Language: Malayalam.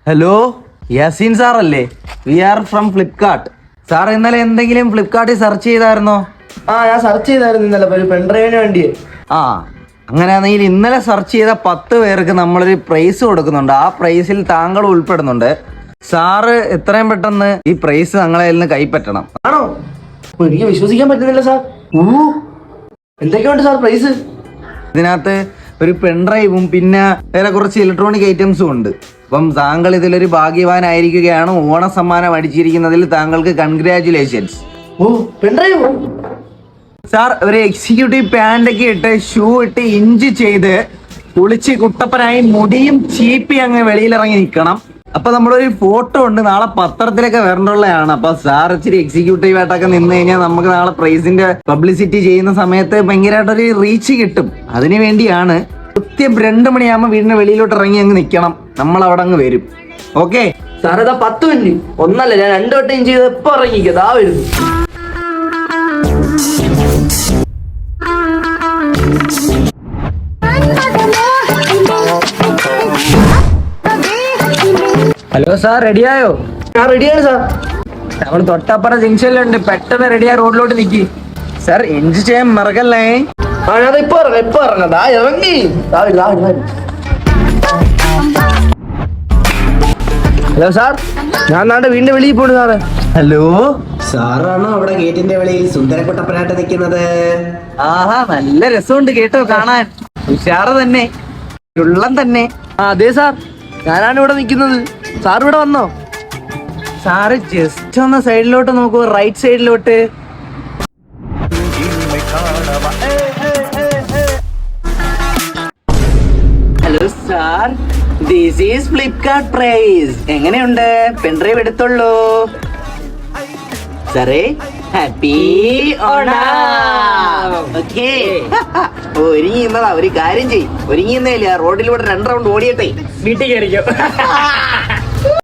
ഹലോ, യാസീൻ സാർ അല്ലേ? We are from Flipkart. Sir ഇന്നലെ എന്തെങ്കിലും ഫ്ലിപ്കാർട്ടിൽ സെർച്ച് ചെയ്തായിരുന്നോ? ഞാൻ സെർച്ച് ചെയ്തായിരുന്നു ഇന്നലെ ഒരു പെൺഡ്രൈവിന് വേണ്ടി. അങ്ങനെയാണെങ്കിൽ ഇന്നലെ സെർച്ച് ചെയ്ത 10 പേർക്ക് നമ്മളൊരു പ്രൈസ് കൊടുക്കുന്നുണ്ട്. ആ പ്രൈസിൽ താങ്കൾ ഉൾപ്പെടുന്നുണ്ട്. സാറ് എത്രയും പെട്ടെന്ന് ഈ പ്രൈസ് ഞങ്ങളെ നിന്ന് കൈപ്പറ്റണം. ആണോ? എനിക്ക് വിശ്വസിക്കാൻ പറ്റുന്നില്ല സാർ. എന്തൊക്കെയുണ്ട് സാർ പ്രൈസ്? ഇതിനകത്ത് ഒരു പെൺഡ്രൈവും പിന്നെ വേറെ കുറച്ച് ഇലക്ട്രോണിക് ഐറ്റംസും ഉണ്ട്. അപ്പം താങ്കൾ ഇതിലൊരു ഭാഗ്യവാനായിരിക്കുകയാണ്. ഓണ സമ്മാനം അടിച്ചിരിക്കുന്നതിൽ താങ്കൾക്ക് കൺഗ്രാറ്റുലേഷൻസ്. പെൺഡ്രൈവ് സാർ, ഒരു എക്സിക്യൂട്ടീവ് പാൻ്റൊക്കെ ഇട്ട് ഷൂ ഇട്ട് ഇഞ്ച് ചെയ്ത് കുളിച്ച് കുട്ടപ്പനായി മുടിയും ചീപ്പി അങ്ങ് വെളിയിലിറങ്ങി നിൽക്കണം. അപ്പൊ നമ്മളൊരു ഫോട്ടോ ഉണ്ട്, നാളെ പത്രത്തിലൊക്കെ വരണ്ടുള്ളതാണ്. അപ്പൊ സാർ ഇച്ചിരി എക്സിക്യൂട്ടീവ് ആയിട്ടൊക്കെ നിന്ന് കഴിഞ്ഞാൽ നമുക്ക് നാളെ പ്രൈസിന്റെ പബ്ലിസിറ്റി ചെയ്യുന്ന സമയത്ത് ഭയങ്കരമായിട്ടൊരു റീച്ച് കിട്ടും. അതിനു വേണ്ടിയാണ്. കൃത്യം 2 മണിയാകുമ്പോൾ വീടിന് വെളിയിലോട്ട് ഇറങ്ങി അങ്ങ് നിൽക്കണം. നമ്മൾ അവിടെ അങ്ങ് വരും. ഓക്കെ സാർ, ഇതാ 10 മിനിറ്റ് ഒന്നല്ല, ഞാൻ 2 വട്ടം ഇഞ്ച് ചെയ്ത് എപ്പോ ഇറങ്ങിക്കതാ വരുന്നു. ഹലോ സാർ, റെഡിയായോ? ഞാൻ റെഡിയാണ് സാർ. നമ്മൾ തൊട്ടപ്പുറ ജംഗ്ഷനിലുണ്ട്. പെട്ടെന്ന് റെഡിയാ റോഡിലോട്ട് നിൽക്കി. സാർ, ഇഞ്ച് ചെയ്യാൻ മറക്കല്ലേ. ഞാൻ ഇപ്പൊ ഇറങ്ങാം. ദാ ഇറങ്ങി. ഹലോ സാർ, ഞാൻ നാട്ടെ വീടിന്റെ വെളിയിൽ പോണു സാറേ. ഹലോ, സാറാണോ അവിടെ ഗേറ്റിന്റെ വെളിയിൽ സുന്ദരക്കുട്ടപ്പനായിട്ട് നിൽക്കുന്നത്? ആഹാ, നല്ല രസമുണ്ട് കേട്ടോ കാണാൻ. ഉഷാറ് തന്നെ, ഉള്ളം തന്നെ. അതെ സാർ, ഞാനാണ് ഇവിടെ നിൽക്കുന്നത്. സാർ ഇവിടെ വന്നോ? സാറ് ജസ്റ്റ് ഒന്ന് സൈഡിലോട്ട് നോക്കൂ, റൈറ്റ് സൈഡിലോട്ട്. Hello sir, this is Flipkart price. എങ്ങനെയുണ്ട്? പെൻഡ്രൈവ് എടുത്തോളൂ സാറേ. ഹാപ്പി ഓണം. ഓക്കേ, ഒരുങ്ങിന്നതാ. ഒരു കാര്യം ചെയ്യ്, ഒരുങ്ങിന്നേല റോഡിലൂടെ 2 റൗണ്ട് ഓടിയട്ടെ, വീട്ടിൽ കയറിക്കോ.